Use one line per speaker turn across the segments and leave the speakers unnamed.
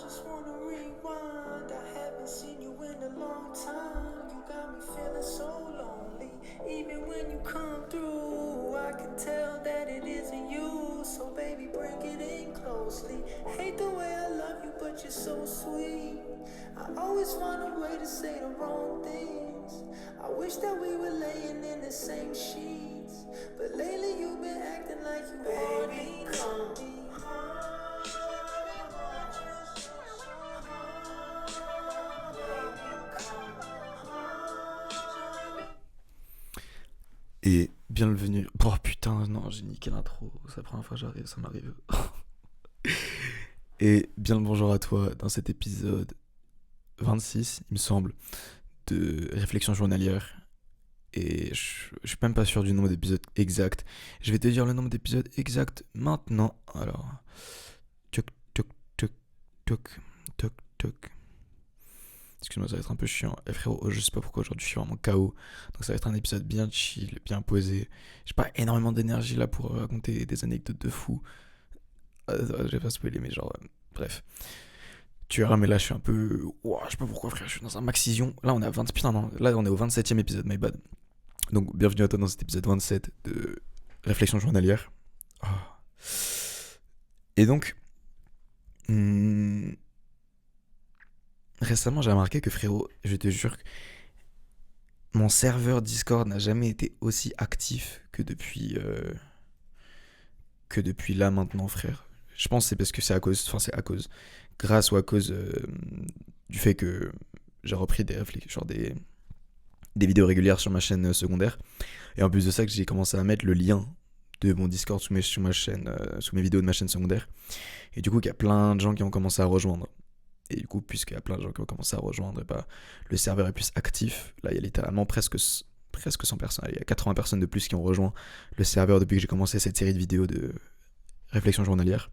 just wanna rewind. I haven't seen you in a long time. You got me feeling so lonely. Even when you come through, I can tell that it isn't you. So baby, bring it in closely. Hate the way I love you, but you're so sweet. I always find a way to say the wrong things. I wish that we were laying in the same sheets, but lately you've been acting like you want me. Come.
Et bienvenue. Oh putain, non, j'ai niqué l'intro. C'est la première fois que j'arrive, ça m'arrive. Et bien le bonjour à toi dans cet épisode 26, il me semble, de réflexion journalière. Et je suis même pas sûr du nombre d'épisodes exact. Je vais te dire le nombre d'épisodes exact maintenant. Alors, toc, toc, toc, toc, toc, toc. Excuse-moi, ça va être un peu chiant. Et frérot, je sais pas pourquoi aujourd'hui je suis vraiment KO. Donc ça va être un épisode bien chill, bien posé. J'ai pas énormément d'énergie là pour raconter des anecdotes de fou. Je vais pas spoiler, mais genre, bref. Tu verras, mais là je suis un peu. Ouah, je sais pas pourquoi, frère, je suis dans un maxision. Là on est à 20. Putain, non, là on est au 27ème épisode, my bad. Donc bienvenue à toi dans cet épisode 27 de Réflexion journalière. Oh. Et donc. Récemment, j'ai remarqué que frérot, je te jure, mon serveur Discord n'a jamais été aussi actif que depuis là maintenant, frère. Je pense que c'est parce que grâce ou à cause du fait que j'ai repris des vidéos régulières sur ma chaîne secondaire. Et en plus de ça, que j'ai commencé à mettre le lien de mon Discord sous ma chaîne, sous mes vidéos de ma chaîne secondaire. Et du coup, il y a plein de gens qui ont commencé à rejoindre. Et du coup, puisqu'il y a plein de gens qui ont commencé à rejoindre, bah, le serveur est plus actif. Là, il y a littéralement presque 100 personnes. Il y a 80 personnes de plus qui ont rejoint le serveur depuis que j'ai commencé cette série de vidéos de réflexion journalière.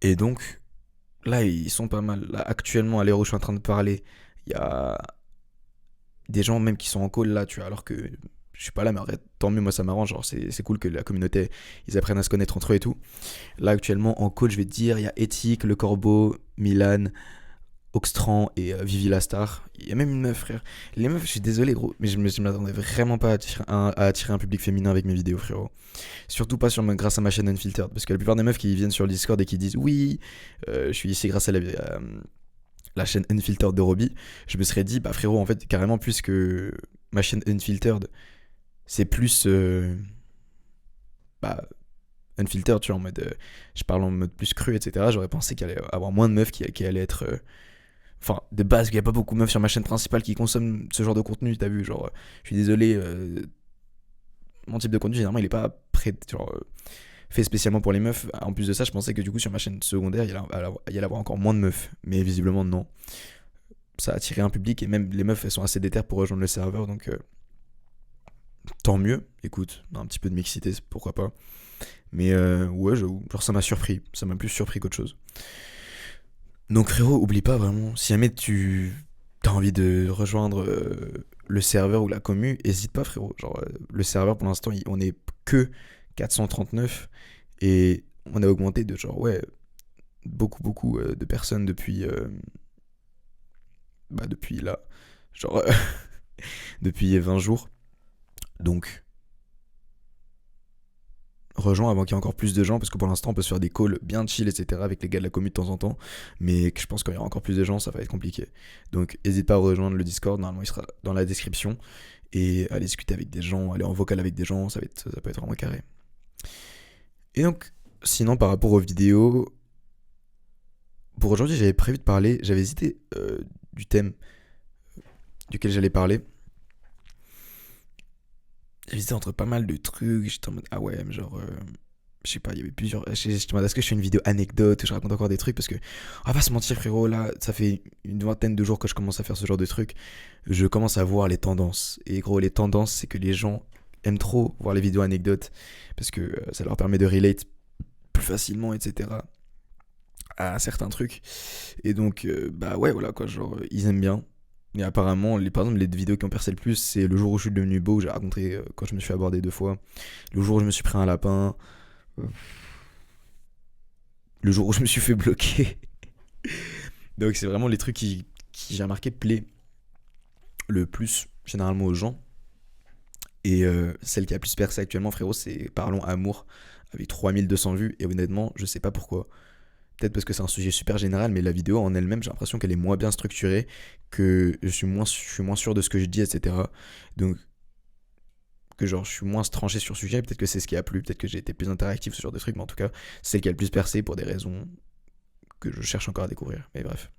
Et donc, là, ils sont pas mal. Là, actuellement, à l'heure où je suis en train de parler, il y a des gens même qui sont en call là, tu vois, alors que je suis pas là, mais arrête, tant mieux, moi ça m'arrange. Genre, c'est cool que la communauté, ils apprennent à se connaître entre eux et tout. Là, actuellement, en call, je vais te dire, il y a Ethic, Le Corbeau, Milan, Oxtran et Vivi la Star. Il y a même une meuf, frère. Les meufs, je suis désolé, gros, mais je m'attendais vraiment pas à attirer un public féminin avec mes vidéos, frérot. Surtout pas grâce à ma chaîne Unfiltered. Parce que la plupart des meufs qui viennent sur le Discord et qui disent oui, je suis ici grâce à la chaîne Unfiltered de Roby, je me serais dit, bah frérot, en fait, carrément, plus que ma chaîne Unfiltered, c'est plus. Bah. Unfiltered, tu vois, en mode. Je parle en mode plus cru, etc. J'aurais pensé qu'il allait avoir moins de meufs qui allaient être. Enfin, de base, il n'y a pas beaucoup de meufs sur ma chaîne principale qui consomment ce genre de contenu, t'as vu, genre. Je suis désolé. Mon type de contenu, généralement, il est pas prêt. Genre. Fait spécialement pour les meufs. En plus de ça, je pensais que du coup sur ma chaîne secondaire, il y allait avoir encore moins de meufs. Mais visiblement, non. Ça a attiré un public et même les meufs, elles sont assez déterres pour rejoindre le serveur. Donc, tant mieux. Écoute, un petit peu de mixité, pourquoi pas. Mais ouais, genre ça m'a surpris. Ça m'a plus surpris qu'autre chose. Donc frérot, oublie pas vraiment. Si jamais tu as envie de rejoindre le serveur ou la commu, hésite pas frérot. Genre le serveur pour l'instant, on est que 439 et on a augmenté de genre ouais beaucoup de personnes depuis là genre depuis 20 jours. Donc rejoins avant qu'il y ait encore plus de gens parce que pour l'instant on peut se faire des calls bien chill etc avec les gars de la commu de temps en temps, mais que je pense qu'il y aura encore plus de gens ça va être compliqué. Donc n'hésite pas à rejoindre le Discord, normalement il sera dans la description, et aller discuter avec des gens, aller en vocal avec des gens, ça peut être vraiment carré. Et donc, sinon, par rapport aux vidéos, pour aujourd'hui, j'avais hésité du thème duquel j'allais parler. J'avais hésité entre pas mal de trucs, j'étais en mode, ah ouais, mais genre, je sais pas, il y avait plusieurs. Je me demande, est-ce que je fais une vidéo anecdote, je raconte encore des trucs, parce que, on va pas se mentir, frérot, là, ça fait une vingtaine de jours que je commence à faire ce genre de trucs. Je commence à voir les tendances. Et gros, les tendances, c'est que les gens aiment trop voir les vidéos anecdotes, parce que ça leur permet de relate plus facilement, etc. à certains trucs. Et donc, bah ouais, voilà quoi, genre, ils aiment bien. Et apparemment, par exemple, les vidéos qui ont percé le plus, c'est le jour où je suis devenu beau, où j'ai raconté quand je me suis abordé 2 fois. Le jour où je me suis pris un lapin. Le jour où je me suis fait bloquer. Donc c'est vraiment les trucs qui j'ai remarqué, plaît le plus généralement aux gens. Et celle qui a plus percé actuellement, frérot, c'est Parlons Amour, avec 3200 vues. Et honnêtement, je sais pas pourquoi. Peut-être parce que c'est un sujet super général, mais la vidéo en elle-même, j'ai l'impression qu'elle est moins bien structurée, que je suis moins sûr de ce que je dis, etc. Donc, que genre, je suis moins tranché sur le sujet. Peut-être que c'est ce qui a plu, peut-être que j'ai été plus interactif, ce genre de truc. Mais en tout cas, c'est celle qui a le plus percé pour des raisons que je cherche encore à découvrir. Mais bref.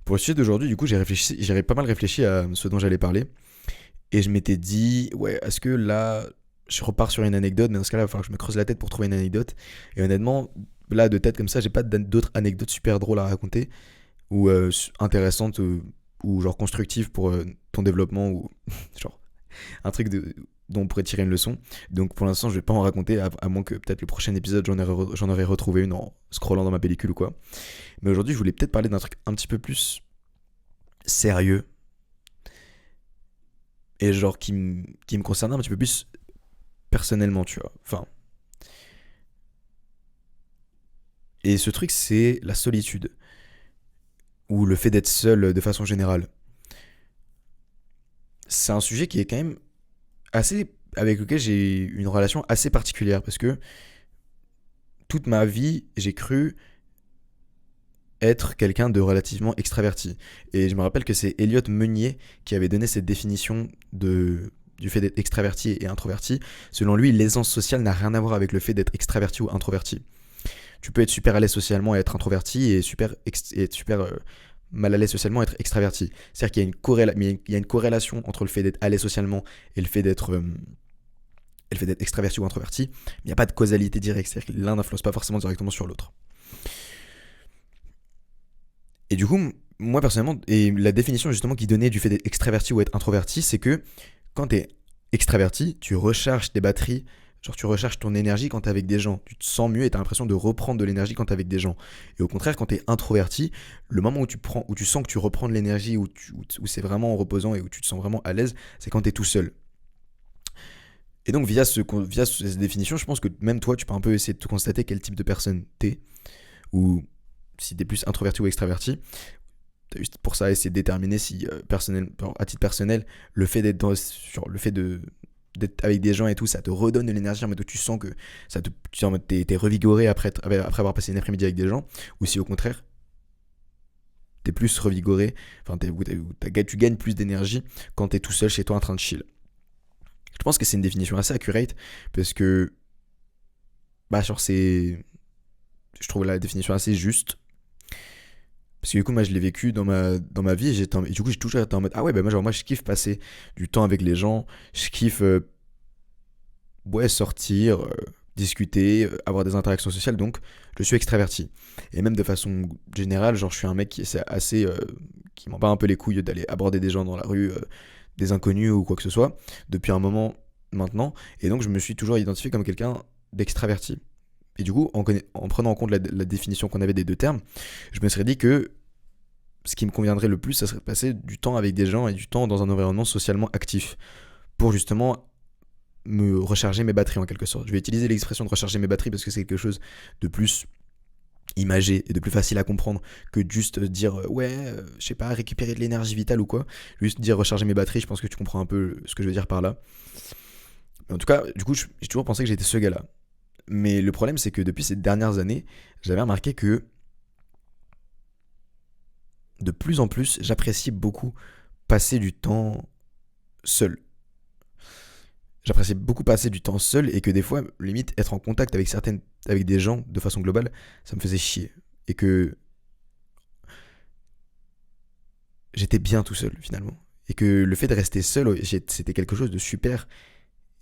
Pour le sujet d'aujourd'hui, du coup, j'ai pas mal réfléchi à ce dont j'allais parler. Et je m'étais dit, ouais, est-ce que là, je repars sur une anecdote, mais dans ce cas-là, il va falloir que je me creuse la tête pour trouver une anecdote. Et honnêtement, là, de tête comme ça, j'ai pas d'autres anecdotes super drôles à raconter, ou intéressantes, ou genre constructives pour ton développement, ou genre un truc dont on pourrait tirer une leçon. Donc pour l'instant, je vais pas en raconter, à moins que peut-être le prochain épisode, j'en aurais retrouvé une en scrollant dans ma pellicule ou quoi. Mais aujourd'hui, je voulais peut-être parler d'un truc un petit peu plus sérieux, et genre qui me concernait un petit peu plus personnellement, tu vois. Enfin, et ce truc, c'est la solitude, ou le fait d'être seul de façon générale. C'est un sujet qui est quand même assez, avec lequel j'ai une relation assez particulière, parce que toute ma vie, j'ai cru être quelqu'un de relativement extraverti. Et je me rappelle que c'est Elliot Meunier qui avait donné cette définition du fait d'être extraverti et introverti. Selon lui, l'aisance sociale n'a rien à voir avec le fait d'être extraverti ou introverti. Tu peux être super à l'aise socialement et être introverti, et être super mal à l'aise socialement et être extraverti. C'est-à-dire qu'il y a il y a une corrélation entre le fait d'être à l'aise socialement et le fait d'être extraverti ou introverti, mais il n'y a pas de causalité directe. C'est-à-dire que l'un n'influence pas forcément directement sur l'autre. Et du coup, moi personnellement, et la définition justement qui donnait du fait d'être extraverti ou être introverti, c'est que quand t'es extraverti, tu recharges tes batteries, genre tu recharges ton énergie quand t'es avec des gens. Tu te sens mieux et t'as l'impression de reprendre de l'énergie quand t'es avec des gens. Et au contraire, quand t'es introverti, le moment où tu sens que tu reprends de l'énergie, où c'est vraiment reposant et où tu te sens vraiment à l'aise, c'est quand t'es tout seul. Et donc via cette définition, je pense que même toi, tu peux un peu essayer de te constater quel type de personne t'es, ou si t'es plus introverti ou extraverti. T'as juste pour ça essayer de déterminer si à titre personnel, le fait d'être avec des gens et tout, ça te redonne de l'énergie en mode où tu sens que t'es revigoré après avoir passé une après-midi avec des gens, ou si au contraire t'es plus revigoré, enfin tu gagnes plus d'énergie quand t'es tout seul chez toi en train de chill. Je pense que c'est une définition assez accurate, parce que bah genre je trouve la définition assez juste. Parce que du coup, moi, je l'ai vécu dans ma vie, et du coup, j'ai toujours été en mode, ah ouais, bah moi, je kiffe passer du temps avec les gens, je kiffe, ouais, sortir, discuter, avoir des interactions sociales, donc je suis extraverti. Et même de façon générale, genre, je suis un mec qui m'en bat un peu les couilles d'aller aborder des gens dans la rue, des inconnus ou quoi que ce soit, depuis un moment maintenant, et donc je me suis toujours identifié comme quelqu'un d'extraverti. Et du coup, en prenant en compte la définition qu'on avait des deux termes, je me serais dit que ce qui me conviendrait le plus, ça serait de passer du temps avec des gens et du temps dans un environnement socialement actif, pour justement me recharger mes batteries en quelque sorte. Je vais utiliser l'expression de recharger mes batteries parce que c'est quelque chose de plus imagé et de plus facile à comprendre que juste dire ouais, je sais pas, récupérer de l'énergie vitale ou quoi. Juste dire recharger mes batteries, je pense que tu comprends un peu ce que je veux dire par là. Mais en tout cas, du coup, j'ai toujours pensé que j'étais ce gars-là. Mais le problème, c'est que depuis ces dernières années, j'avais remarqué que de plus en plus, j'apprécie beaucoup passer du temps seul. J'apprécie beaucoup passer du temps seul, et que des fois, limite, être en contact avec des gens de façon globale, ça me faisait chier. Et que j'étais bien tout seul finalement. Et que le fait de rester seul, c'était quelque chose de super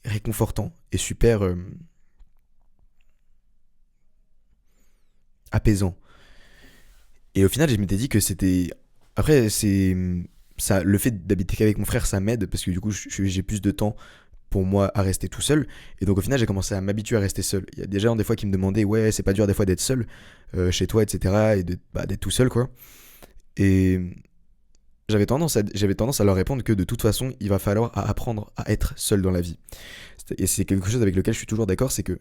réconfortant et super apaisant. Et au final, je m'étais dit que c'était. Après, c'est. Ça, le fait d'habiter qu'avec mon frère, ça m'aide, parce que du coup, j'ai plus de temps pour moi à rester tout seul. Et donc, au final, j'ai commencé à m'habituer à rester seul. Il y a des gens, des fois, qui me demandaient, ouais, c'est pas dur des fois d'être seul chez toi, etc. Et d'être tout seul, quoi. Et j'avais tendance à leur répondre que de toute façon, il va falloir apprendre à être seul dans la vie. Et c'est quelque chose avec lequel je suis toujours d'accord, c'est que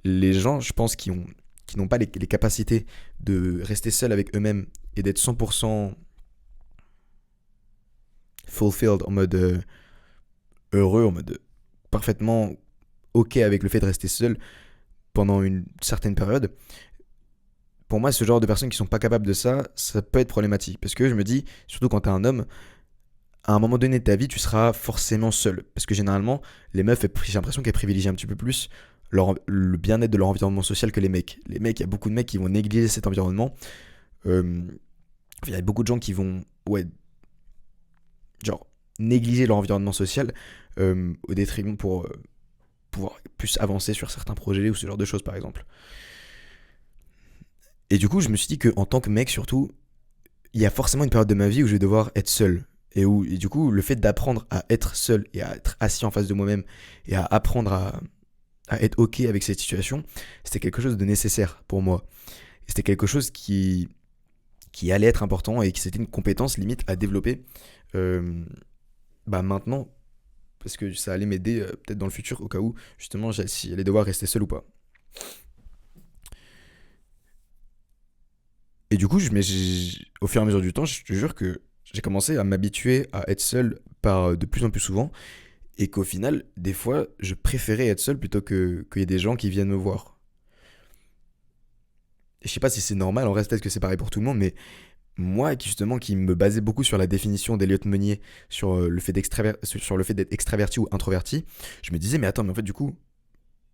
les gens, je pense, qui qui n'ont pas les capacités de rester seuls avec eux-mêmes et d'être 100% fulfilled, en mode heureux, en mode parfaitement ok avec le fait de rester seul pendant une certaine période. Pour moi, ce genre de personnes qui sont pas capables de ça, ça peut être problématique. Parce que je me dis, surtout quand t'es un homme, à un moment donné de ta vie, tu seras forcément seul. Parce que généralement, les meufs, j'ai l'impression qu'elles privilégient un petit peu plus le bien-être de leur environnement social que les mecs. Les mecs, il y a beaucoup de mecs qui vont négliger cet environnement. Il y a beaucoup de gens qui vont, genre, négliger leur environnement social au détriment pour pouvoir plus avancer sur certains projets ou ce genre de choses, par exemple. Et du coup, je me suis dit qu'en tant que mec, surtout, il y a forcément une période de ma vie où je vais devoir être seul. Et du coup, le fait d'apprendre à être seul et à être assis en face de moi-même et à apprendre à être ok avec cette situation, c'était quelque chose de nécessaire pour moi. Et c'était quelque chose qui allait être important et qui c'était une compétence limite à développer maintenant, parce que ça allait m'aider peut-être dans le futur au cas où justement si j'allais devoir rester seul ou pas. Et du coup, au fur et à mesure du temps, je te jure que j'ai commencé à m'habituer à être seul de plus en plus souvent, et qu'au final, des fois, je préférais être seul plutôt qu'il y ait des gens qui viennent me voir. Et je sais pas si c'est normal, en reste peut-être que c'est pareil pour tout le monde, mais moi, qui me basais beaucoup sur la définition d'Elliot Meunier, sur le fait d'être extraverti ou introverti, je me disais, mais attends, mais en fait, du coup,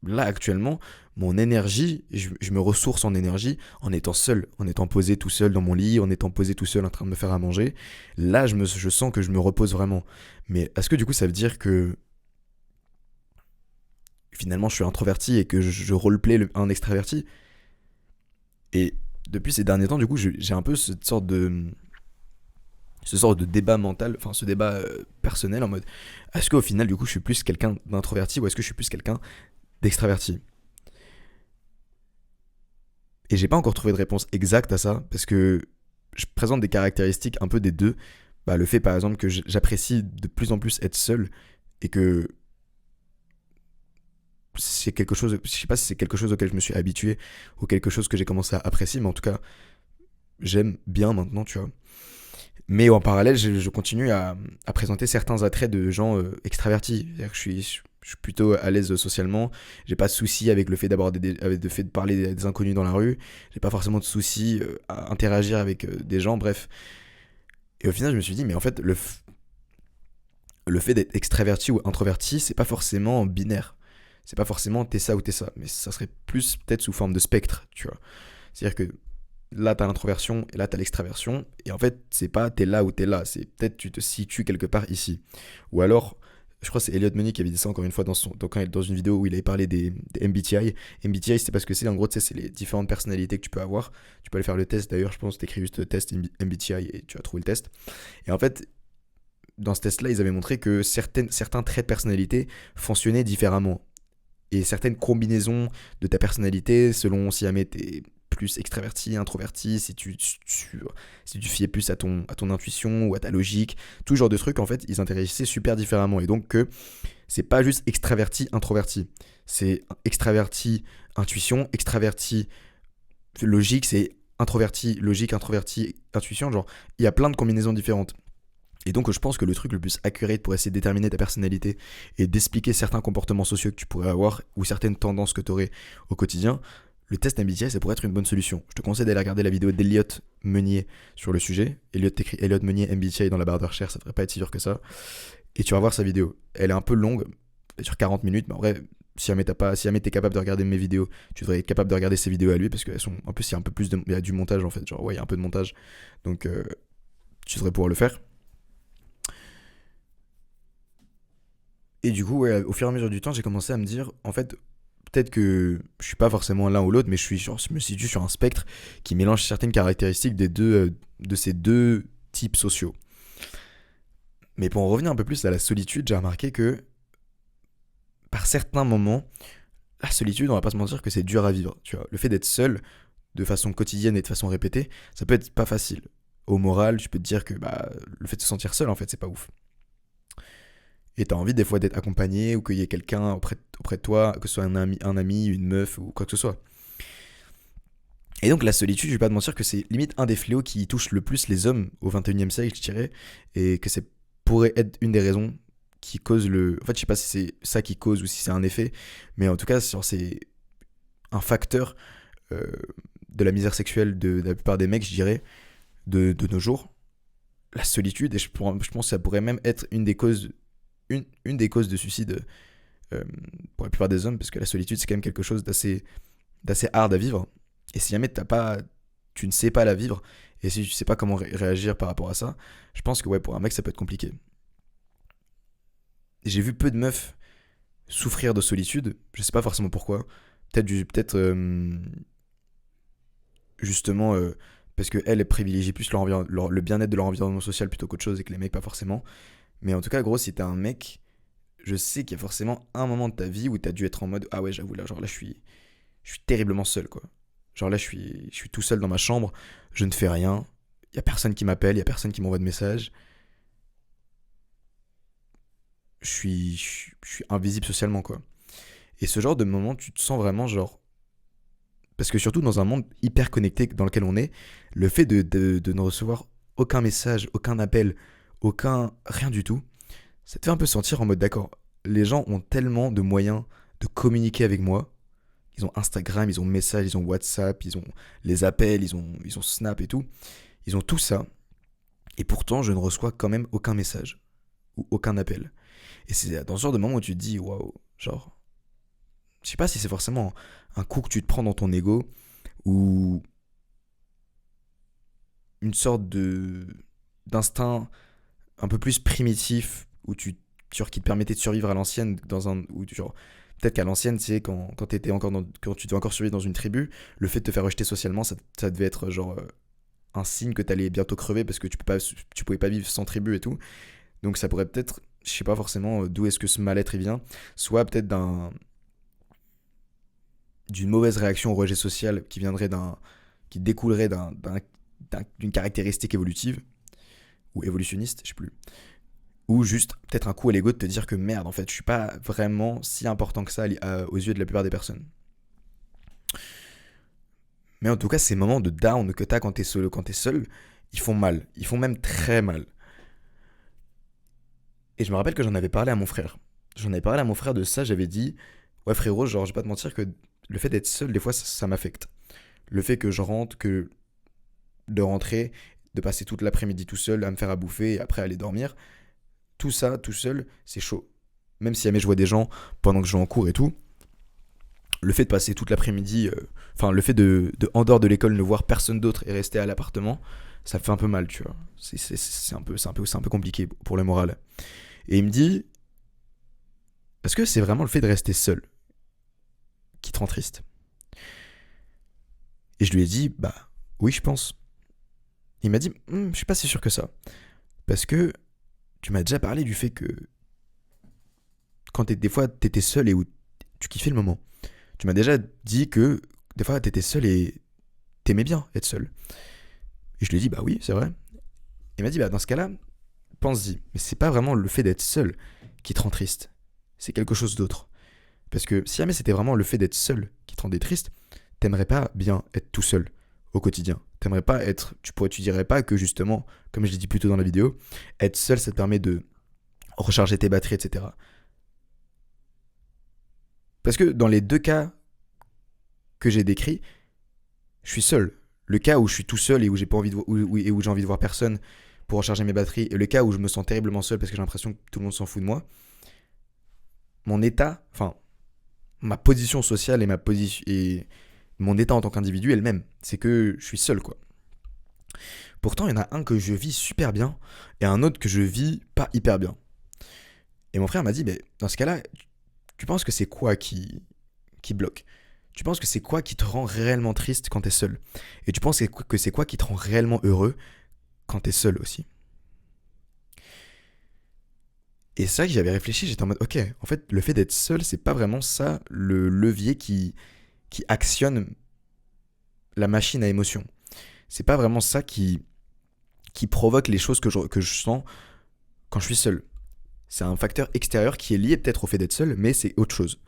là, actuellement, mon énergie, je me ressource en énergie en étant seul, en étant posé tout seul dans mon lit, en étant posé tout seul en train de me faire à manger. Là, je sens que je me repose vraiment. Mais est-ce que du coup, ça veut dire que finalement, je suis introverti et que je roleplay un extraverti? Et depuis ces derniers temps, du coup, j'ai un peu cette sorte de débat mental, enfin ce débat personnel en mode, est-ce qu'au final, du coup, je suis plus quelqu'un d'introverti ou est-ce que je suis plus quelqu'un d'extraverti? Et j'ai pas encore trouvé de réponse exacte à ça, parce que je présente des caractéristiques un peu des deux. Le fait par exemple que j'apprécie de plus en plus être seul, et que c'est quelque chose, je sais pas si c'est quelque chose auquel je me suis habitué, ou quelque chose que j'ai commencé à apprécier, mais en tout cas, j'aime bien maintenant, tu vois. Mais en parallèle, je continue à présenter certains attraits de gens extravertis. C'est-à-dire que je suis plutôt à l'aise socialement. J'ai pas de souci avec le fait avec le fait de parler des inconnus dans la rue. J'ai pas forcément de souci à interagir avec des gens. Bref. Et au final, je me suis dit, mais en fait, le fait d'être extraverti ou introverti, c'est pas forcément binaire. C'est pas forcément t'es ça ou t'es ça. Mais ça serait plus peut-être sous forme de spectre, tu vois. C'est-à-dire que là, t'as l'introversion et là, t'as l'extraversion. Et en fait, c'est pas t'es là ou t'es là. C'est peut-être tu te situes quelque part ici. Ou alors, je crois que c'est Elliot Meunier qui avait dit ça encore une fois dans une vidéo où il avait parlé des MBTI. MBTI, c'est parce que c'est en gros, tu sais, c'est les différentes personnalités que tu peux avoir. Tu peux aller faire le test. D'ailleurs, je pense que t'écris juste test MBTI et tu vas trouver le test. Et en fait, dans ce test-là, ils avaient montré que certains traits de personnalité fonctionnaient différemment. Et certaines combinaisons de ta personnalité, selon si jamais t'es plus extraverti, introverti, si tu fiais plus à ton intuition ou à ta logique, tout genre de trucs, en fait, ils intéressaient super différemment. Et donc que c'est pas juste extraverti, introverti. C'est extraverti, intuition, extraverti, logique, c'est introverti, logique, introverti, intuition. Genre, il y a plein de combinaisons différentes. Et donc je pense que le truc le plus accurate pour essayer de déterminer ta personnalité et d'expliquer certains comportements sociaux que tu pourrais avoir ou certaines tendances que tu aurais au quotidien, le test MBTI, ça pourrait être une bonne solution. Je te conseille d'aller regarder la vidéo d'Elliot Meunier sur le sujet. T'écris Elliot Meunier MBTI dans la barre de recherche, ça devrait pas être si dur que ça. Et tu vas voir sa vidéo. Elle est un peu longue, elle dure 40 minutes, mais en vrai, si jamais t'es capable de regarder mes vidéos, tu devrais être capable de regarder ses vidéos à lui, parce qu'elles sont, en plus il y a un peu plus il y a du montage en fait, genre ouais, il y a un peu de montage. Donc tu devrais pouvoir le faire. Et du coup, ouais, au fur et à mesure du temps, j'ai commencé à me dire, en fait, peut-être que je suis pas forcément l'un ou l'autre, mais je me situe sur un spectre qui mélange certaines caractéristiques de ces deux types sociaux. Mais pour en revenir un peu plus à la solitude, j'ai remarqué que par certains moments, la solitude, on va pas se mentir que c'est dur à vivre. Tu vois, le fait d'être seul de façon quotidienne et de façon répétée, ça peut être pas facile. Au moral, je peux te dire que le fait de se sentir seul, en fait, c'est pas ouf. Et t'as envie des fois d'être accompagné ou qu'il y ait quelqu'un auprès de toi, que ce soit un ami, une meuf ou quoi que ce soit. Et donc la solitude, je vais pas te mentir que c'est limite un des fléaux qui touche le plus les hommes au 21e siècle, je dirais, et que c'est pourrait être une des raisons qui cause le... En fait, je sais pas si c'est ça qui cause ou si c'est un effet, mais en tout cas, c'est un facteur euh, de la misère sexuelle de la plupart des mecs, je dirais, de nos jours. La solitude, et je pense que ça pourrait même être une des causes de suicide euh, pour la plupart des hommes, parce que la solitude, c'est quand même quelque chose d'assez hard à vivre. Et si jamais tu ne sais pas la vivre, et si tu sais pas comment réagir par rapport à ça, je pense que ouais, pour un mec, ça peut être compliqué. J'ai vu peu de meufs souffrir de solitude, je sais pas forcément pourquoi. Peut-être justement parce qu'elles privilégient plus le bien-être de leur environnement social plutôt qu'autre chose et que les mecs pas forcément. Mais en tout cas, gros, si t'es un mec, je sais qu'il y a forcément un moment de ta vie où t'as dû être en mode ah ouais, j'avoue, là, genre là, je suis terriblement seul, quoi. Genre là, je suis tout seul dans ma chambre, je ne fais rien, il y a personne qui m'appelle, il y a personne qui m'envoie de message. Je suis invisible socialement, quoi. Et ce genre de moment, tu te sens vraiment genre. Parce que surtout dans un monde hyper connecté dans lequel on est, le fait de ne recevoir aucun message, aucun appel, aucun. Rien du tout, ça te fait un peu sentir en mode d'accord, les gens ont tellement de moyens de communiquer avec moi. Ils ont Instagram, ils ont Message, ils ont WhatsApp, ils ont les appels, ils ont Snap et tout. Ils ont tout ça. Et pourtant, je ne reçois quand même aucun message ou aucun appel. Et c'est dans ce genre de moment où tu te dis, waouh, genre, je sais pas si c'est forcément un coup que tu te prends dans ton ego ou une sorte de d'instinct un peu plus primitif où genre, qui te permettait de survivre à l'ancienne dans un où genre peut-être qu'à l'ancienne, tu sais, quand t'étais encore quand tu devais encore survivre dans une tribu, le fait de te faire rejeter socialement, ça devait être genre un signe que t'allais bientôt crever parce que tu pouvais pas vivre sans tribu et tout. Donc ça pourrait peut-être, je sais pas forcément d'où est-ce que ce mal-être il vient, soit peut-être d'une mauvaise réaction au rejet social qui découlerait d'une caractéristique évolutive ou évolutionniste, je sais plus, ou juste peut-être un coup à l'ego de te dire que merde, en fait, je suis pas vraiment si important que ça aux yeux de la plupart des personnes. Mais en tout cas, ces moments de down que t'as quand t'es seul, ils font mal, ils font même très mal. Et je me rappelle que j'en avais parlé à mon frère. J'en avais parlé à mon frère de ça, j'avais dit, ouais frérot, genre je vais pas te mentir que le fait d'être seul, des fois ça m'affecte. Le fait que je rentre, que de rentrer, de passer toute l'après-midi tout seul à me faire à bouffer et après aller dormir, tout ça, tout seul, c'est chaud. Même si jamais je vois des gens pendant que je vais en cours et tout, le fait de passer toute l'après-midi, enfin le fait en dehors de l'école ne voir personne d'autre et rester à l'appartement, ça me fait un peu mal, tu vois. C'est un peu compliqué pour le moral. Et il me dit, est-ce que c'est vraiment le fait de rester seul qui te rend triste? Et je lui ai dit, bah oui, je pense. Il m'a dit, je suis pas si sûr que ça. Parce que tu m'as déjà parlé du fait que des fois t'étais seul et où tu kiffais le moment. Tu m'as déjà dit que des fois t'étais seul et t'aimais bien être seul. Et je lui ai dit, bah oui, c'est vrai. Il m'a dit, bah dans ce cas-là, pense-y. Mais c'est pas vraiment le fait d'être seul qui te rend triste. C'est quelque chose d'autre. Parce que si jamais c'était vraiment le fait d'être seul qui te rendait triste, t'aimerais pas bien être tout seul au quotidien. T'aimerais pas être. Tu dirais pas que justement, comme je l'ai dit plus tôt dans la vidéo, être seul ça te permet de recharger tes batteries, etc. Parce que dans les deux cas que j'ai décrits, je suis seul. Le cas où je suis tout seul et où j'ai pas envie de et où j'ai envie de voir personne pour recharger mes batteries, et le cas où je me sens terriblement seul parce que j'ai l'impression que tout le monde s'en fout de moi, mon état, enfin ma position sociale et mon état en tant qu'individu est le même. C'est que je suis seul, quoi. Pourtant, il y en a un que je vis super bien et un autre que je vis pas hyper bien. Et mon frère m'a dit, mais dans ce cas-là, tu penses que c'est quoi qui bloque? Tu penses que c'est quoi qui te rend réellement triste quand t'es seul? Et tu penses que c'est quoi qui te rend réellement heureux quand t'es seul aussi? Et c'est vrai que j'avais réfléchi, j'étais en mode, ok, en fait, le fait d'être seul, c'est pas vraiment ça le levier qui actionne la machine à émotion. C'est pas vraiment ça qui provoque les choses que je sens quand je suis seul. C'est un facteur extérieur qui est lié peut-être au fait d'être seul, mais c'est autre chose.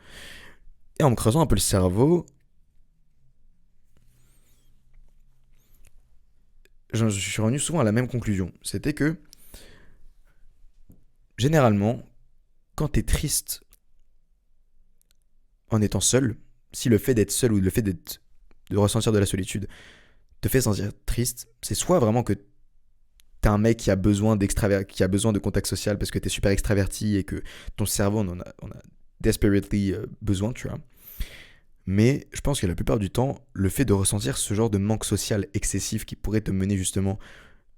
Et en me creusant un peu le cerveau, je suis revenu souvent à la même conclusion. C'était que, généralement, quand t'es triste en étant seul, si le fait d'être seul ou le fait de ressentir de la solitude te fait sentir triste, c'est soit vraiment que t'es un mec qui a besoin qui a besoin de contact social parce que t'es super extraverti et que ton cerveau on a desperately besoin, tu vois. Mais je pense que la plupart du temps, le fait de ressentir ce genre de manque social excessif qui pourrait te mener justement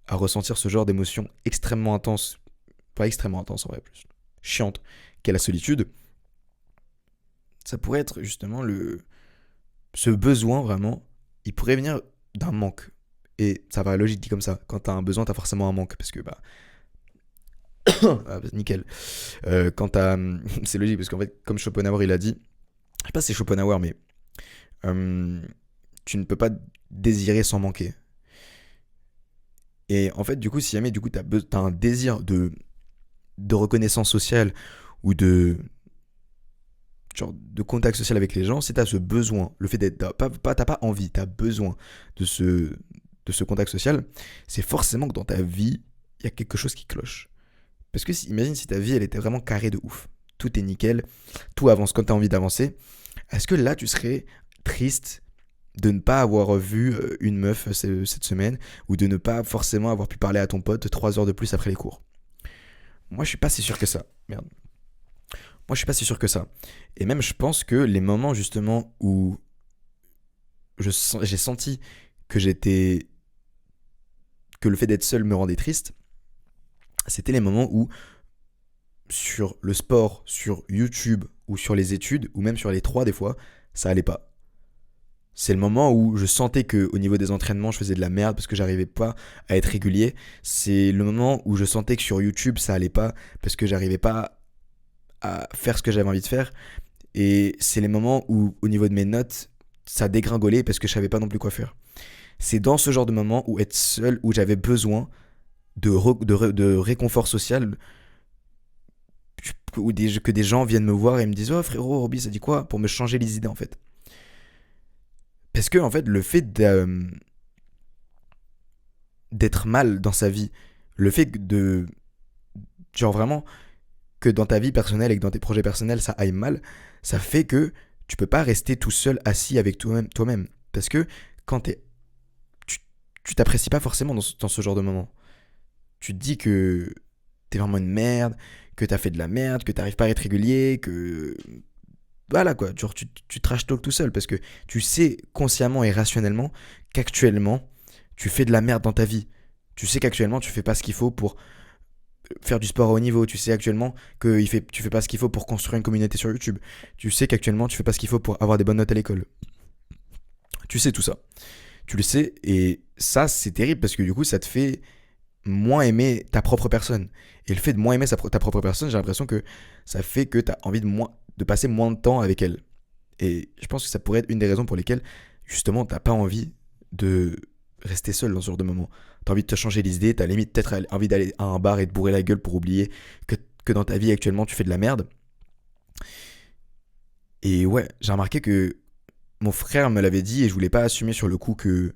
à ressentir ce genre d'émotion extrêmement intense, pas extrêmement intense en vrai, plus chiante, qu'est la solitude, ça pourrait être justement ce besoin vraiment, il pourrait venir d'un manque. Et ça paraît logique dit comme ça. Quand t'as un besoin, t'as forcément un manque. Parce que, nickel. Quand t'as. C'est logique, parce qu'en fait, comme Schopenhauer, il a dit. Je sais pas si c'est Schopenhauer, mais. Tu ne peux pas désirer sans manquer. Et en fait, du coup, si jamais du coup, t'as un désir de reconnaissance sociale ou de contact social avec les gens, si t'as ce besoin, le fait d'être. T'as pas envie, t'as besoin de ce contact social, c'est forcément que dans ta vie, il y a quelque chose qui cloche. Parce que imagine si ta vie, elle était vraiment carrée de ouf. Tout est nickel, tout avance comme tu as envie d'avancer. Est-ce que là, tu serais triste de ne pas avoir vu une meuf cette semaine ou de ne pas forcément avoir pu parler à ton pote 3 heures de plus après les cours? Moi, je suis pas si sûr que ça. Merde. Moi, je suis pas si sûr que ça. Et même, je pense que les moments justement où j'ai senti que que le fait d'être seul me rendait triste, c'était les moments où sur le sport, sur YouTube ou sur les études, ou même sur les trois des fois, ça allait pas. C'est le moment où je sentais que au niveau des entraînements, je faisais de la merde parce que j'arrivais pas à être régulier. C'est le moment où je sentais que sur YouTube, ça allait pas parce que j'arrivais pas à faire ce que j'avais envie de faire. Et c'est les moments où au niveau de mes notes, ça dégringolait parce que je savais pas non plus quoi faire. C'est dans ce genre de moment où être seul, où j'avais besoin de réconfort social, que des gens viennent me voir et me disent oh frérot, Roby, ça dit quoi, pour me changer les idées en fait. Parce que en fait, le fait d'être mal dans sa vie, le fait genre vraiment que dans ta vie personnelle et que dans tes projets personnels ça aille mal, ça fait que tu peux pas rester tout seul assis avec toi-même. Parce que quand tu t'apprécies pas forcément dans ce genre de moment. Tu te dis que t'es vraiment une merde, que t'as fait de la merde, que t'arrives pas à être régulier, que voilà quoi, genre tu trash talk tout seul parce que tu sais consciemment et rationnellement qu'actuellement tu fais de la merde dans ta vie. Tu sais qu'actuellement tu fais pas ce qu'il faut pour faire du sport à haut niveau. Tu sais actuellement que tu fais pas ce qu'il faut pour construire une communauté sur YouTube. Tu sais qu'actuellement tu fais pas ce qu'il faut pour avoir des bonnes notes à l'école. Tu sais tout ça. Tu le sais et ça c'est terrible parce que du coup ça te fait moins aimer ta propre personne. Et le fait de moins aimer ta propre personne, j'ai l'impression que ça fait que tu as envie de passer moins de temps avec elle. Et je pense que ça pourrait être une des raisons pour lesquelles, justement, t'as pas envie de rester seul dans ce genre de moment. T'as envie de te changer les idées, t'as limite peut-être envie d'aller à un bar et de bourrer la gueule pour oublier que dans ta vie actuellement tu fais de la merde. Et ouais, j'ai remarqué que mon frère me l'avait dit et je voulais pas assumer sur le coup que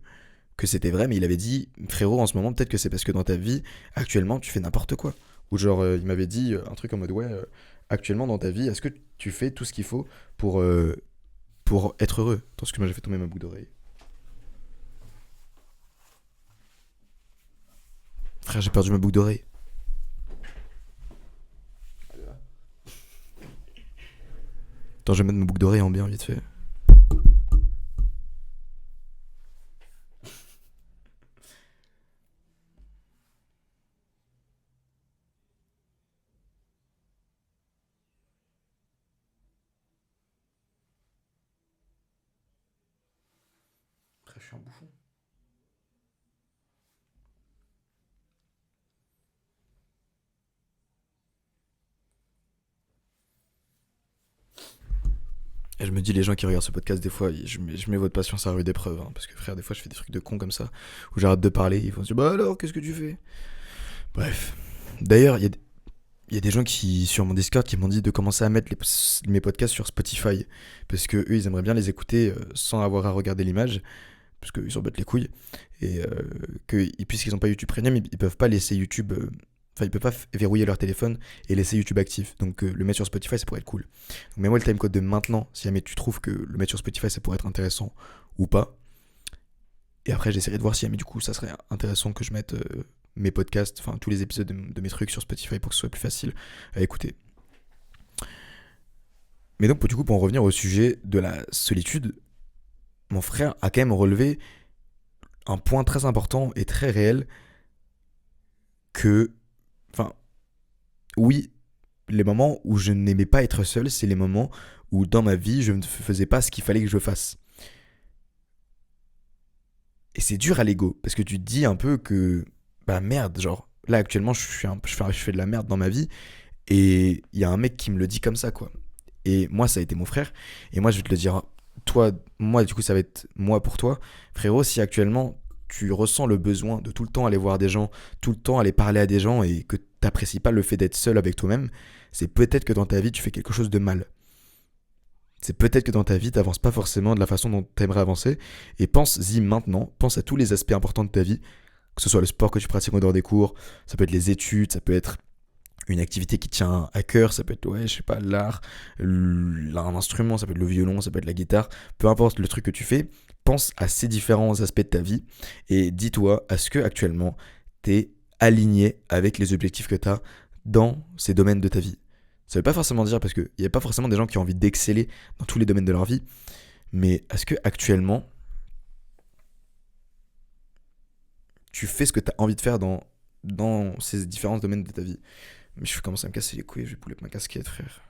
c'était vrai, mais il avait dit frérot, en ce moment, peut-être que c'est parce que dans ta vie, actuellement, tu fais n'importe quoi. Ou genre, il m'avait dit un truc en mode ouais, actuellement dans ta vie, est-ce que tu fais tout ce qu'il faut pour être heureux? Attends, que moi j'ai fait tomber ma boucle d'oreille. Frère, j'ai perdu ma boucle d'oreille. Attends, je vais mettre ma boucle d'oreille en bien vite fait. Frère, je suis un bouffon. Et je me dis, les gens qui regardent ce podcast, des fois, je mets votre patience à rude épreuve. Hein, parce que frère, des fois, je fais des trucs de con comme ça, où j'arrête de parler, ils vont se dire, bah alors, qu'est-ce que tu fais? Bref. D'ailleurs, il y a des gens sur mon Discord qui m'ont dit de commencer à mettre mes podcasts sur Spotify. Parce que eux, ils aimeraient bien les écouter sans avoir à regarder l'image. parce qu'ils s'en battent les couilles, et puisqu'ils n'ont pas YouTube Premium, ils peuvent pas laisser YouTube... Enfin, ils peuvent pas verrouiller leur téléphone et laisser YouTube actif. Donc le mettre sur Spotify, ça pourrait être cool. Donc mets-moi le timecode de maintenant, si jamais tu trouves que le mettre sur Spotify, ça pourrait être intéressant ou pas. Et après, j'essaierai de voir si jamais du coup, ça serait intéressant que je mette mes podcasts, enfin tous les épisodes de mes trucs sur Spotify pour que ce soit plus facile à écouter. Mais donc, du coup, pour en revenir au sujet de la solitude, mon frère a quand même relevé un point très important et très réel que... Enfin, oui, les moments où je n'aimais pas être seul, c'est les moments où dans ma vie, je ne faisais pas ce qu'il fallait que je fasse. Et c'est dur à l'ego, parce que tu te dis un peu que, bah merde, genre, là actuellement, je fais de la merde dans ma vie, et il y a un mec qui me le dit comme ça, quoi. Et moi, ça a été mon frère, et moi, je vais te le dire, toi, moi, du coup, ça va être moi pour toi. Frérot, si actuellement, tu ressens le besoin de tout le temps aller voir des gens, tout le temps aller parler à des gens, et que t'apprécies pas le fait d'être seul avec toi-même, c'est peut-être que dans ta vie, tu fais quelque chose de mal. C'est peut-être que dans ta vie, t'avances pas forcément de la façon dont t'aimerais avancer, et pense-y maintenant, pense à tous les aspects importants de ta vie, que ce soit le sport que tu pratiques en dehors des cours, ça peut être les études, ça peut être une activité qui tient à cœur, ça peut être, ouais, je sais pas, l'art, un instrument, ça peut être le violon, ça peut être la guitare, peu importe le truc que tu fais, pense à ces différents aspects de ta vie et dis-toi, est-ce que actuellement t'es aligné avec les objectifs que t'as dans ces domaines de ta vie. Ça veut pas forcément dire, parce qu'il n'y a pas forcément des gens qui ont envie d'exceller dans tous les domaines de leur vie, mais est-ce que actuellement tu fais ce que t'as envie de faire dans ces différents domaines de ta vie. Mais je commence à me casser les couilles, je vais pouler ma casquette, frère.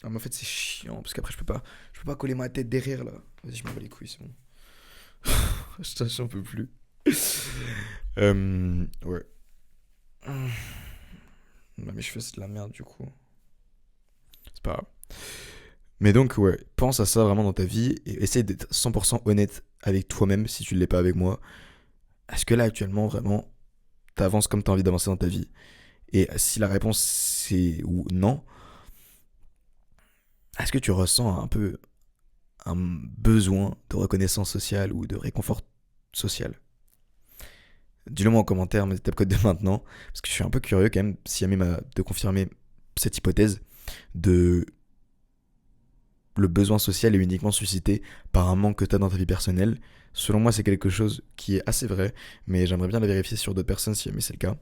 Ah, mais en fait, c'est chiant, parce qu'après, je peux pas coller ma tête derrière, là. Vas-y, je m'en bats les couilles, c'est bon. J'en peux plus. Ouais. Bah, mes cheveux, c'est de la merde, du coup. C'est pas grave. Mais donc, ouais, pense à ça vraiment dans ta vie et essaye d'être 100% honnête avec toi-même si tu ne l'es pas avec moi. Est-ce que là, actuellement, vraiment, t'avances comme t'as envie d'avancer dans ta vie? Et si la réponse c'est ou non, est-ce que tu ressens un peu un besoin de reconnaissance sociale ou de réconfort social? Dis-le moi en commentaire, mes étapes code de maintenant, parce que je suis un peu curieux quand même, si jamais de confirmer cette hypothèse de le besoin social est uniquement suscité par un manque que tu as dans ta vie personnelle. Selon moi, c'est quelque chose qui est assez vrai, mais j'aimerais bien le vérifier sur d'autres personnes si jamais c'est le cas.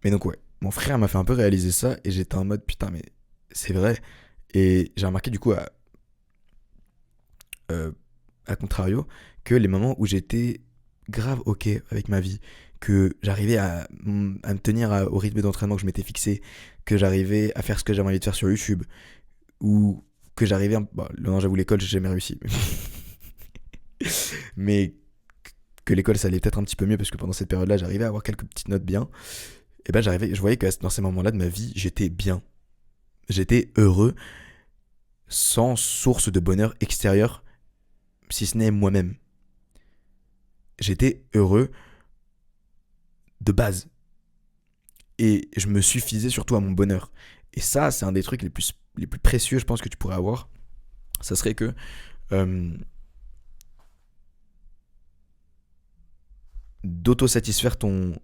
Mais donc ouais, mon frère m'a fait un peu réaliser ça et j'étais en mode putain mais c'est vrai. Et j'ai remarqué du coup à contrario que les moments où j'étais grave ok avec ma vie, que j'arrivais à me tenir au rythme d'entraînement que je m'étais fixé, que j'arrivais à faire ce que j'avais envie de faire sur YouTube, ou que j'arrivais non, j'avoue l'école j'ai jamais réussi mais que l'école ça allait peut-être un petit peu mieux parce que pendant cette période là j'arrivais à avoir quelques petites notes bien, et ben je voyais que dans ces moments là de ma vie j'étais bien, j'étais heureux sans source de bonheur extérieur si ce n'est moi-même. J'étais heureux de base et je me suffisais surtout à mon bonheur, et ça c'est un des trucs les plus précieux je pense que tu pourrais avoir. Ça serait que d'autosatisfaire ton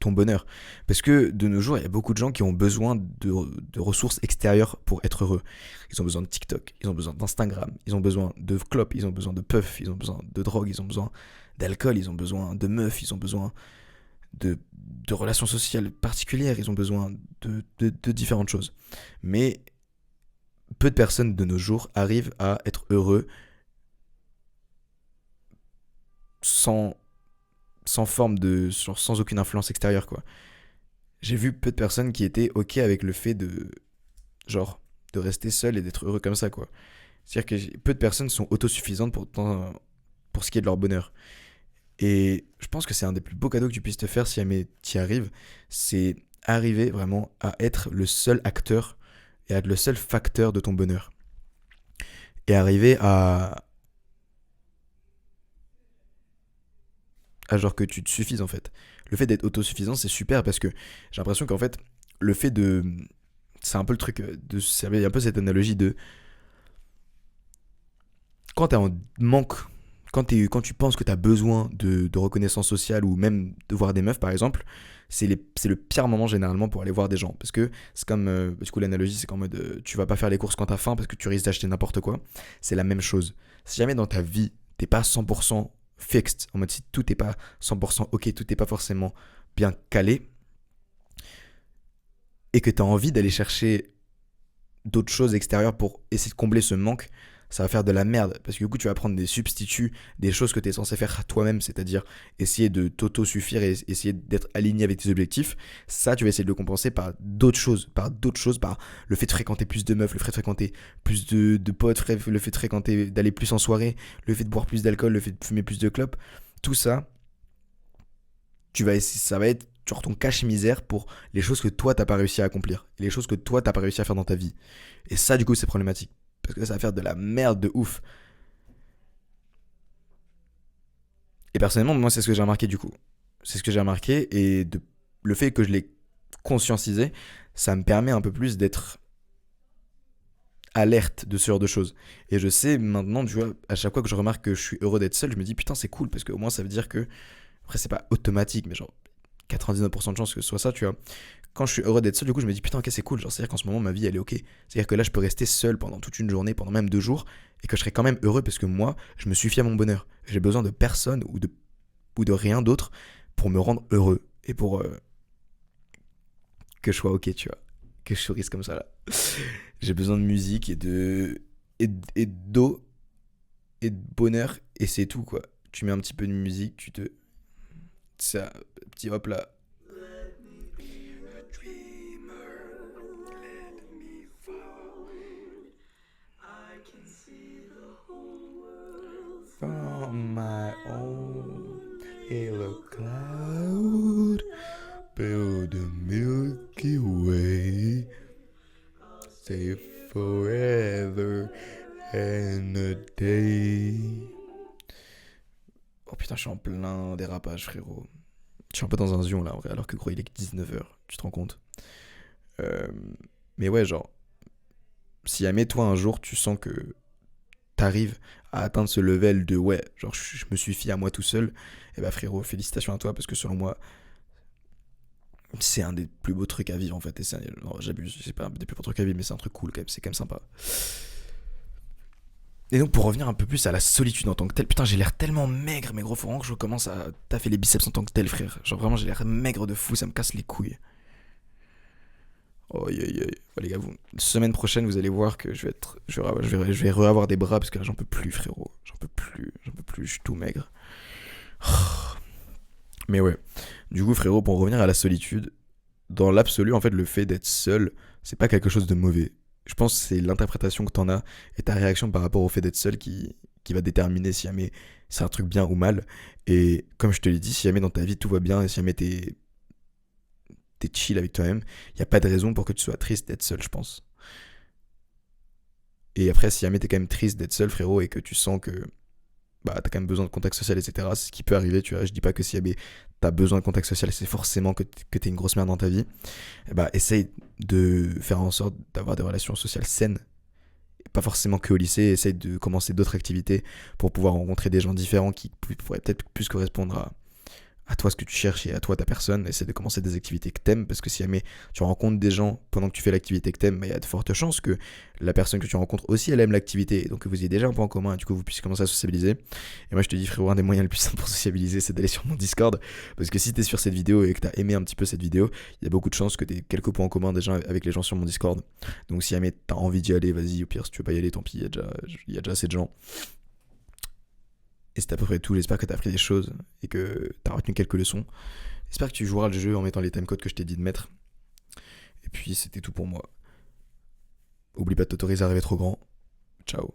bonheur. Parce que de nos jours, il y a beaucoup de gens qui ont besoin de ressources extérieures pour être heureux. Ils ont besoin de TikTok, ils ont besoin d'Instagram, ils ont besoin de clopes, ils ont besoin de puffs, ils ont besoin de drogue, ils ont besoin d'alcool, ils ont besoin de meufs, ils ont besoin de relations sociales particulières, ils ont besoin de différentes choses. Mais peu de personnes de nos jours arrivent à être heureux sans sans aucune influence extérieure, quoi. J'ai vu peu de personnes qui étaient ok avec le fait de rester seul et d'être heureux comme ça, quoi. C'est-à-dire que peu de personnes sont autosuffisantes pour ce qui est de leur bonheur. Et je pense que c'est un des plus beaux cadeaux que tu puisses te faire si jamais t'y arrives, c'est arriver vraiment à être le seul acteur et à être le seul facteur de ton bonheur. Et arriver à genre que tu te suffises en fait. Le fait d'être autosuffisant c'est super parce que j'ai l'impression qu'en fait le fait de... C'est un peu le truc de... C'est un peu cette analogie de... quand t'es en manque, quand tu penses que t'as besoin de reconnaissance sociale ou même de voir des meufs par exemple, c'est le pire moment généralement pour aller voir des gens. Parce que c'est comme, du coup l'analogie c'est qu'en mode tu vas pas faire les courses quand t'as faim parce que tu risques d'acheter n'importe quoi. C'est la même chose. Si jamais dans ta vie t'es pas 100% fixed, en mode si tout n'est pas 100% ok, tout n'est pas forcément bien calé, et que t'as envie d'aller chercher d'autres choses extérieures pour essayer de combler ce manque, ça va faire de la merde. Parce que du coup, tu vas prendre des substituts, des choses que tu es censé faire toi-même, c'est-à-dire essayer de t'auto-suffire et essayer d'être aligné avec tes objectifs. Ça, tu vas essayer de le compenser par d'autres choses, par le fait de fréquenter plus de meufs, le fait de fréquenter plus de potes, le fait de fréquenter, d'aller plus en soirée, le fait de boire plus d'alcool, le fait de fumer plus de clopes. Tout ça, ça va être genre ton cache-misère pour les choses que toi t'as pas réussi à accomplir, les choses que toi t'as pas réussi à faire dans ta vie. Et ça, du coup, c'est problématique. Parce que ça va faire de la merde de ouf. Et personnellement, moi, c'est ce que j'ai remarqué du coup. C'est ce que j'ai remarqué et le fait que je l'ai conscientisé, ça me permet un peu plus d'être alerte de ce genre de choses. Et je sais maintenant, tu vois, à chaque fois que je remarque que je suis heureux d'être seul, je me dis putain, c'est cool parce qu'au moins ça veut dire que. Après, c'est pas automatique, mais genre 99% de chances que ce soit ça, tu vois. Quand je suis heureux d'être seul, du coup, je me dis putain, ok, c'est cool. Genre, c'est-à-dire qu'en ce moment, ma vie, elle est ok. C'est-à-dire que là, je peux rester seul pendant toute une journée, pendant même 2 jours, et que je serai quand même heureux parce que moi, je me suffis à mon bonheur. J'ai besoin de personne ou de rien d'autre pour me rendre heureux et pour que je sois ok, tu vois. Que je sourise comme ça, là. J'ai besoin de musique et d'eau et de bonheur, et c'est tout, quoi. Tu mets un petit peu de musique, tu te. Ça, petit hop là. From my own little cloud, build a Milky Way, stay forever and a day. Oh putain, je suis en plein dérapage, frérot. Je suis un peu dans un zion là, en vrai, alors que gros, il est que 19h, tu te rends compte. Euh, mais ouais, genre, si jamais toi un jour tu sens que t'arrives à atteindre ce level de ouais, genre je me suis fié à moi tout seul, et bah frérot, félicitations à toi parce que selon moi, c'est un des plus beaux trucs à vivre en fait. Et non, j'abuse, c'est pas un des plus beaux trucs à vivre, mais c'est un truc cool quand même, c'est quand même sympa. Et donc pour revenir un peu plus à la solitude en tant que telle, putain j'ai l'air tellement maigre, mais gros faut vraiment que je commence à taffer les biceps en tant que tel frère. Genre vraiment j'ai l'air maigre de fou, ça me casse les couilles. Oh, aïe, aïe, aïe. Ouais, les gars, semaine prochaine, vous allez voir que je vais re-avoir des bras parce que là, j'en peux plus, frérot. J'en peux plus, je suis tout maigre. Mais ouais. Du coup, frérot, pour revenir à la solitude, dans l'absolu, en fait, le fait d'être seul, c'est pas quelque chose de mauvais. Je pense que c'est l'interprétation que t'en as et ta réaction par rapport au fait d'être seul qui va déterminer si jamais c'est un truc bien ou mal. Et comme je te l'ai dit, si jamais dans ta vie tout va bien et si jamais t'es chill avec toi-même, il n'y a pas de raison pour que tu sois triste d'être seul, je pense. Et après, si jamais t'es quand même triste d'être seul, frérot, et que tu sens que bah, t'as quand même besoin de contact social, etc., c'est ce qui peut arriver, tu vois. Je dis pas que si jamais t'as besoin de contact social, c'est forcément que t'es une grosse merde dans ta vie. Et bah, essaye de faire en sorte d'avoir des relations sociales saines. Pas forcément que au lycée, essaye de commencer d'autres activités pour pouvoir rencontrer des gens différents qui pourraient peut-être plus correspondre à toi ce que tu cherches et à toi ta personne. Essaie de commencer des activités que t'aimes parce que si jamais tu rencontres des gens pendant que tu fais l'activité que t'aimes, bah, il y a de fortes chances que la personne que tu rencontres aussi elle aime l'activité et donc que vous ayez déjà un point en commun et du coup vous puissiez commencer à sociabiliser. Et moi je te dis frérot, un des moyens les plus simples pour sociabiliser c'est d'aller sur mon Discord parce que si t'es sur cette vidéo et que t'as aimé un petit peu cette vidéo, il y a beaucoup de chances que t'aies quelques points en commun déjà avec les gens sur mon Discord. Donc si jamais t'as envie d'y aller, vas-y, au pire si tu veux pas y aller tant pis, il y a déjà assez de gens. Et c'est à peu près tout, j'espère que t'as appris des choses et que t'as retenu quelques leçons. J'espère que tu joueras le jeu en mettant les timecodes que je t'ai dit de mettre. Et puis c'était tout pour moi. Oublie pas de t'autoriser à rêver trop grand. Ciao.